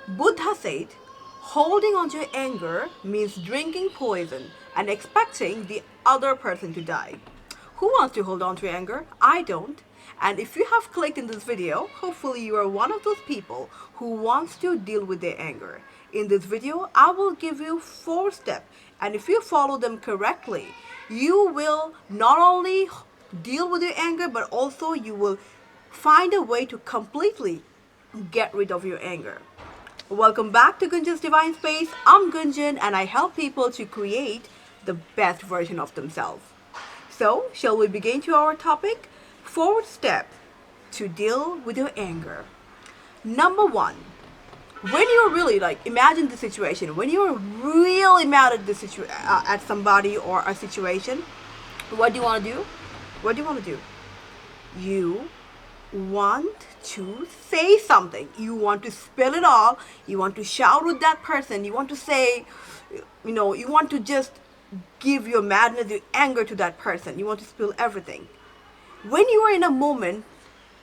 Buddha said, holding on to your anger means drinking poison and expecting the other person to die. Who wants to hold on to anger? I don't. And if you have clicked in this video, hopefully you are one of those people who wants to deal with their anger. In this video, I will give you 4 steps, and if you follow them correctly, you will not only deal with your anger, but also you will find a way to completely get rid of your anger. Welcome back to Gunjan's Divine Space. I'm Gunjan and I help people to create the best version of themselves. So, shall we begin to our topic? 4th step to deal with your anger. Number 1, when you're really imagine the situation, when you're really mad at at somebody or a situation, what do you want to do? What do you want to do? You want to say something. You want to spill it all. You want to shout with that person. You want to say, you want to just give your madness, your anger to that person. You want to spill everything. When you are in a moment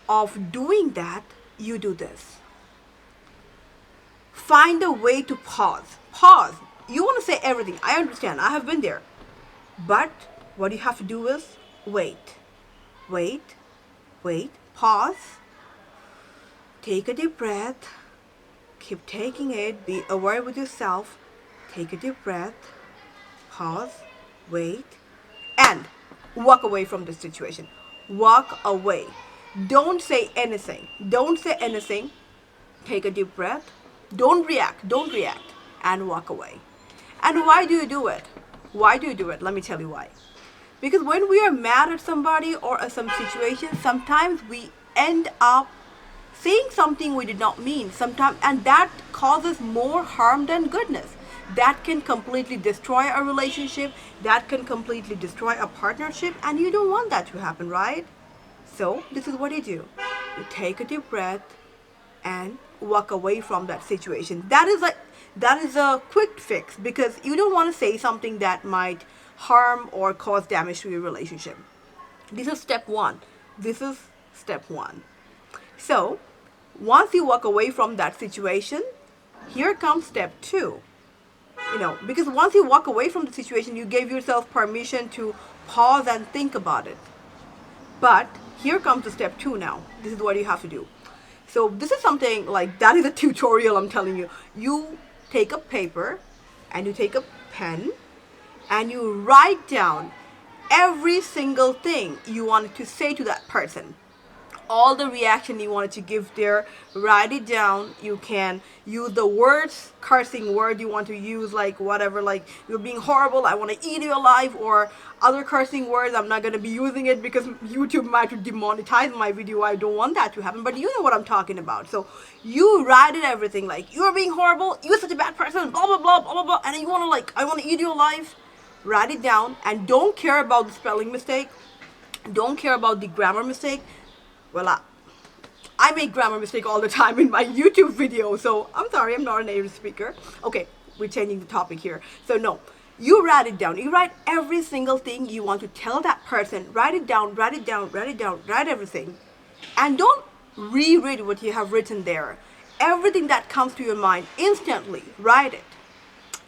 of doing that, you do this. Find a way to pause. Pause. You want to say everything. I understand. I have been there. But what you have to do is wait. Wait. Wait. Pause. Take a deep breath. Keep taking it. Be aware with yourself. Take a deep breath. Pause. Wait. And walk away from the situation. Walk away. Don't say anything. Don't say anything. Take a deep breath. Don't react. Don't react. And walk away. And why do you do it? Why do you do it? Let me tell you why. Because when we are mad at somebody or at some situation, sometimes we end up saying something we did not mean. Sometimes, and that causes more harm than goodness. That can completely destroy a relationship. That can completely destroy a partnership. And you don't want that to happen, right? So this is what you do. You take a deep breath and walk away from that situation. That is a quick fix because you don't want to say something that might harm or cause damage to your relationship. This is step 1. This is step 1. So once you walk away from that situation, here comes step 2. Because once you walk away from the situation, you gave yourself permission to pause and think about it. But here comes the step 2 now. This is what you have to do. So this is something that is a tutorial, I'm telling you. You take a paper and you take a pen and you write down every single thing you wanted to say to that person. All the reaction you wanted to give there, write it down. You can use the words, cursing word you want to use, whatever, you're being horrible, I want to eat you alive, or other cursing words. I'm not going to be using it because YouTube might demonetize my video. I don't want that to happen, but you know what I'm talking about. So you write it everything, you're being horrible, you're such a bad person, blah, blah, blah, blah, blah, blah, and you want to I want to eat you alive. Write it down and don't care about the spelling mistake. Don't care about the grammar mistake. Well, I make grammar mistake all the time in my YouTube video, so I'm sorry, I'm not a native speaker. Okay, we're changing the topic here. So no, you write it down. You write every single thing you want to tell that person. Write it down, write it down, write it down, write everything. And don't reread what you have written there. Everything that comes to your mind, instantly write it.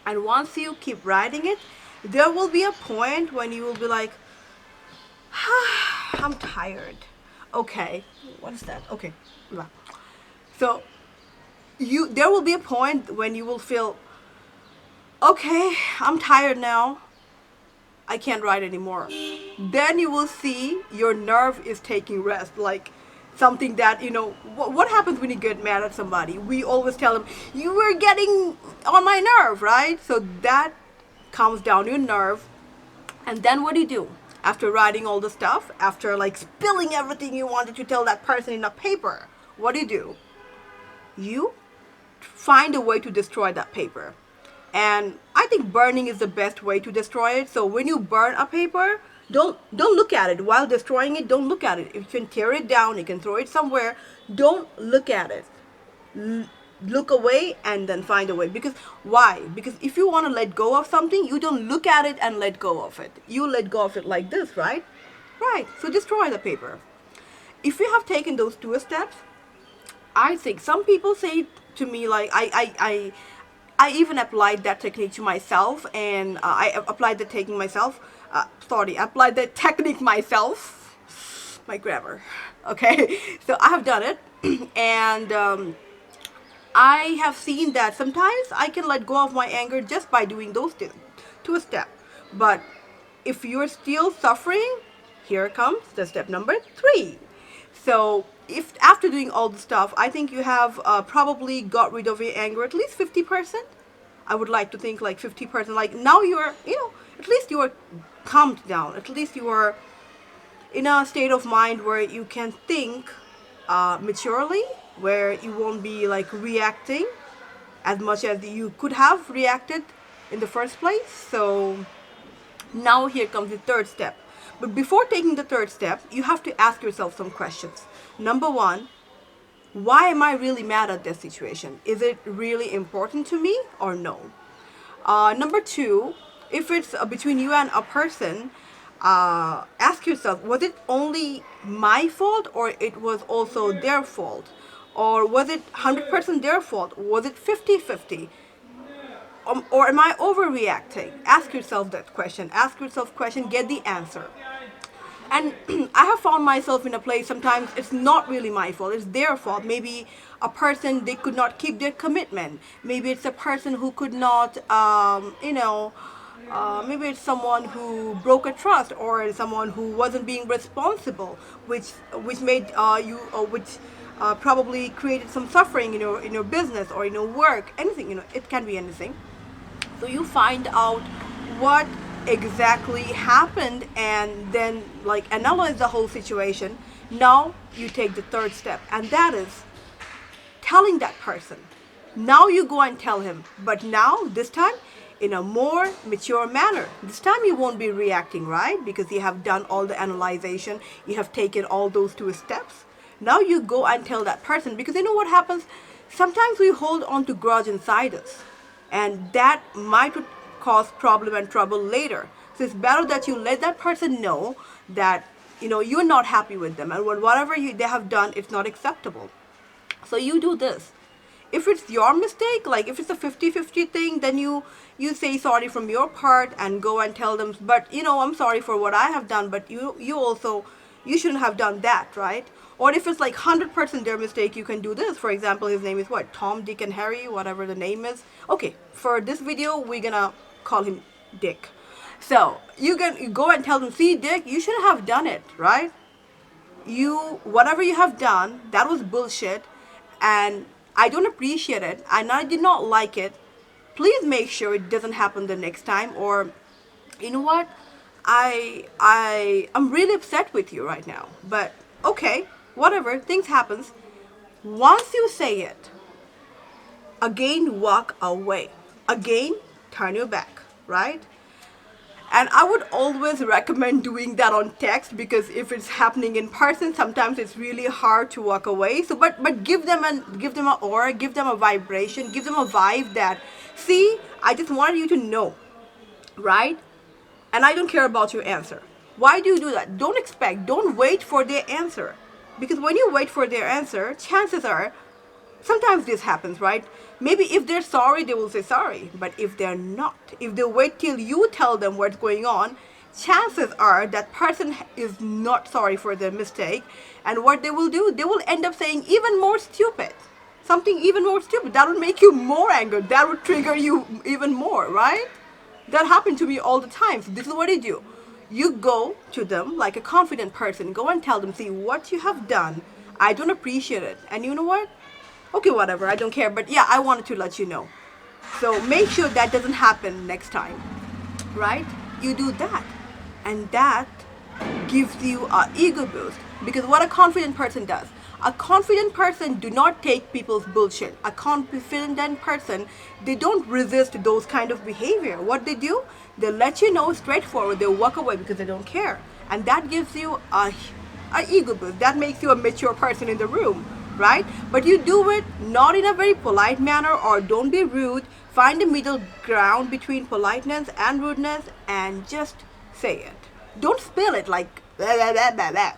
And once you keep writing it, there will be a point when you will be like, I'm tired. Okay, what is that? Okay, so there will be a point when you will feel, okay, I'm tired now, I can't write anymore. Then you will see your nerve is taking rest, something that, what happens when you get mad at somebody? We always tell them, you were getting on my nerve, right? So that calms down your nerve. And then what do? After writing all the stuff, after spilling everything you wanted to tell that person in a paper, what do? You find a way to destroy that paper. And I think burning is the best way to destroy it. So when you burn a paper, don't look at it. While destroying it, don't look at it. If you can tear it down, you can throw it somewhere. Don't look at it. Look away and then find a way. Because why? Because if you want to let go of something, you don't look at it and let go of it. You let go of it like this, right? Right. So destroy the paper. If you have taken those 2 steps, I think some people say to me, like I even applied that technique to myself, and I applied the technique myself. Applied the technique myself. My grammar. Okay, so I have done it, and I have seen that sometimes I can let go of my anger just by doing those two steps. But if you're still suffering, here comes the step number 3. So if after doing all the stuff, I think you have probably got rid of your anger at least 50%. I would like to think like 50%. Like now you're, at least you are calmed down. At least you are in a state of mind where you can think maturely, where you won't be like reacting as much as you could have reacted in the first place. So now here comes the third step. But before taking the third step, you have to ask yourself some questions. Number 1, why am I really mad at this situation? Is it really important to me or no? Number 2, if it's between you and a person, ask yourself, was it only my fault or it was also their fault? Or was it 100% their fault? Was it 50-50? Or am I overreacting? Ask yourself that question. Ask yourself question, get the answer. And I have found myself in a place sometimes it's not really my fault, it's their fault. Maybe a person, they could not keep their commitment. Maybe it's a person who could not, maybe it's someone who broke a trust, or someone who wasn't being responsible, which made which probably created some suffering in your business or in your work. Anything, it can be anything. So you find out what exactly happened and then like analyze the whole situation. Now you take the third step, and that is telling that person. Now you go and tell him, but now this time in a more mature manner. This time you won't be reacting, right? Because you have done all the analyzation, you have taken all those 2 steps. Now you go and tell that person, because you know what happens? Sometimes we hold on to grudge inside us, and that might cause problem and trouble later. So it's better that you let that person know that you're not happy with them, and whatever they have done, it's not acceptable. So you do this. If it's your mistake, like if it's a 50-50 thing, then you say sorry from your part and go and tell them, but I'm sorry for what I have done, but you shouldn't have done that, right? Or if it's like 100% their mistake, you can do this. For example, his name is what? Tom, Dick, and Harry, whatever the name is. Okay, for this video, we're gonna call him Dick. So you go and tell them, see, Dick, you shouldn't have done it, right? Whatever you have done, that was bullshit, and I don't appreciate it, and I did not like it. Please make sure it doesn't happen the next time. Or you know what? I'm really upset with you right now, but okay, whatever, things happens. Once you say it, again walk away. Again, turn your back, right? And I would always recommend doing that on text, because if it's happening in person, sometimes it's really hard to walk away. So but give them an aura, give them a vibration, give them a vibe that, see, I just wanted you to know, right? And I don't care about your answer. Why do you do that? Don't wait for their answer. Because when you wait for their answer, chances are, sometimes this happens, right? Maybe if they're sorry, they will say sorry. But if they're not, if they wait till you tell them what's going on, chances are that person is not sorry for their mistake. And what they will do, they will end up saying even more stupid. Something even more stupid. That would make you more angry. That would trigger you even more, right? That happened to me all the time. So this is what I do. You go to them like a confident person. Go and tell them, see, what you have done, I don't appreciate it. And you know what? Okay, whatever, I don't care. But yeah, I wanted to let you know. So make sure that doesn't happen next time, right? You do that. And that gives you an ego boost. Because what a confident person does, a confident person do not take people's bullshit. A confident person, they don't resist those kind of behavior. What they do, they let you know straightforward. They walk away because they don't care. And that gives you a ego boost. That makes you a mature person in the room, right? But you do it not in a very polite manner, or don't be rude. Find a middle ground between politeness and rudeness, and just say it. Don't spill it like blah, blah, blah, blah, blah.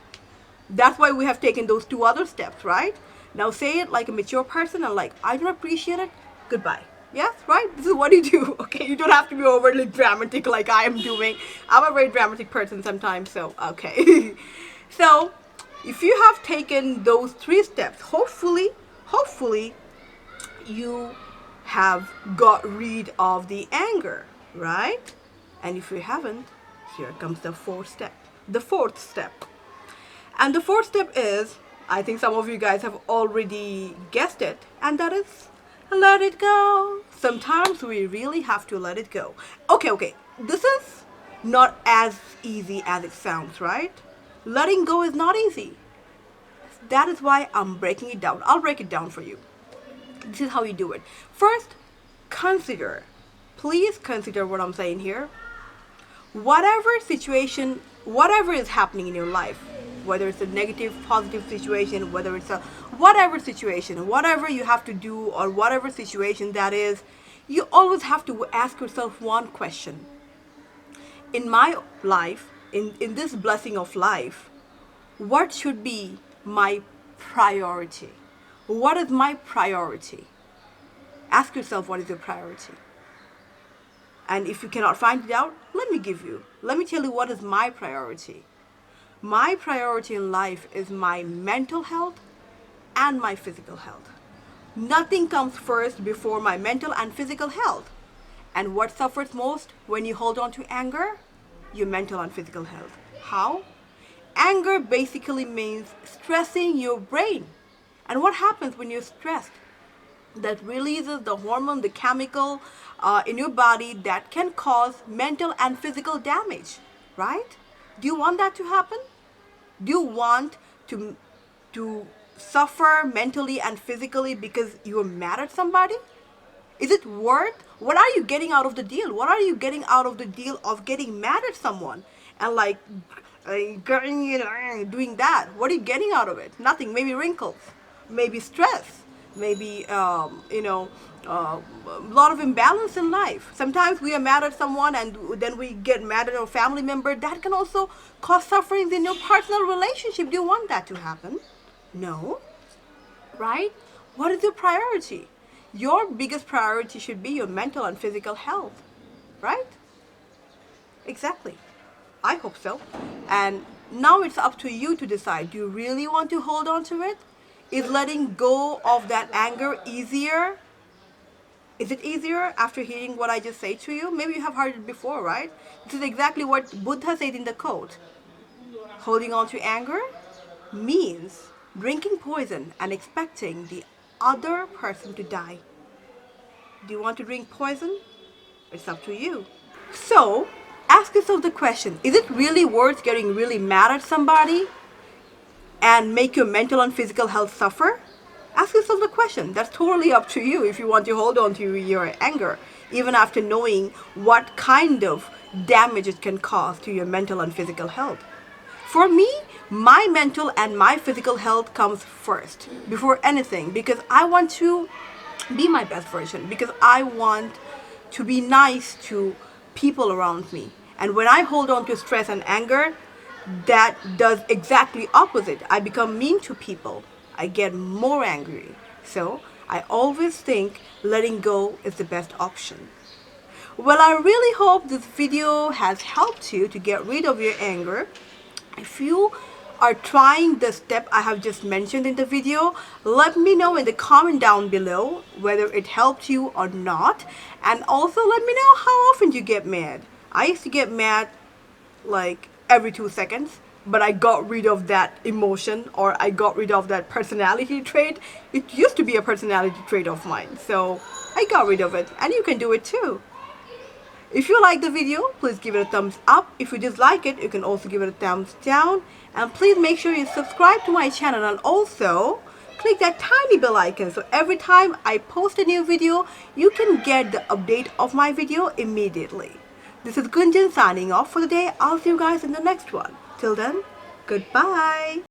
That's why we have taken those 2 other steps, right? Now say it like a mature person and like, I don't appreciate it. Goodbye. Yes, right? This is what you do. Okay, you don't have to be overly dramatic like I am doing. I'm a very dramatic person sometimes, so okay. So, if you have taken those 3 steps, hopefully, you have got rid of the anger, right? And if you haven't, here comes the 4th step. The 4th step. And the 4th step is, I think some of you guys have already guessed it, and that is let it go. Sometimes we really have to let it go. Okay. This is not as easy as it sounds, right? Letting go is not easy. That is why I'm breaking it down. I'll break it down for you. This is how you do it. First, please consider what I'm saying here. Whatever situation, whatever is happening in your life, whether it's a negative, positive situation, whether it's a whatever situation, whatever you have to do, or whatever situation that is, you always have to ask yourself one question. In my life, in this blessing of life, what should be my priority? What is my priority? Ask yourself, what is your priority? And if you cannot find it out, let me tell you what is my priority. My priority in life is my mental health and my physical health. Nothing comes first before my mental and physical health. And what suffers most when you hold on to anger? Your mental and physical health. How? Anger basically means stressing your brain. And what happens when you're stressed? That releases the hormone, the chemical in your body that can cause mental and physical damage, right? Do you want that to happen? Do you want to suffer mentally and physically because you're mad at somebody? Is it worth? What are you getting out of the deal? What are you getting out of the deal of getting mad at someone and like doing that? What are you getting out of it? Nothing. Maybe wrinkles, maybe stress, maybe a lot of imbalance in life. Sometimes we are mad at someone and then we get mad at a family member. That can also cause sufferings in your personal relationship. Do you want that to happen? No. Right? What is your priority? Your biggest priority should be your mental and physical health. Right? Exactly. I hope so. And now it's up to you to decide. Do you really want to hold on to it? Is letting go of that anger easier? Is it easier after hearing what I just say to you? Maybe you have heard it before, right? This is exactly what Buddha said in the quote. Holding on to anger means drinking poison and expecting the other person to die. Do you want to drink poison? It's up to you. So, ask yourself the question, is it really worth getting really mad at somebody and make your mental and physical health suffer? Ask yourself the question. That's totally up to you if you want to hold on to your anger, even after knowing what kind of damage it can cause to your mental and physical health. For me, my mental and my physical health comes first before anything, because I want to be my best version, because I want to be nice to people around me. And when I hold on to stress and anger, that does exactly opposite. I become mean to people. I get more angry. So I always think letting go is the best option. Well, I really hope this video has helped you to get rid of your anger. If you are trying the step I have just mentioned in the video, let me know in the comment down below whether it helped you or not. And also let me know how often you get mad. I used to get mad like every 2 seconds, but I got rid of that emotion, or I got rid of that personality trait. It used to be a personality trait of mine, so I got rid of it, and you can do it too. If you like the video, please give it a thumbs up. If you dislike it, you can also give it a thumbs down. And please make sure you subscribe to my channel, and also click that tiny bell icon so every time I post a new video, you can get the update of my video immediately. This is Gunjan signing off for the day. I'll see you guys in the next one. Till then, goodbye.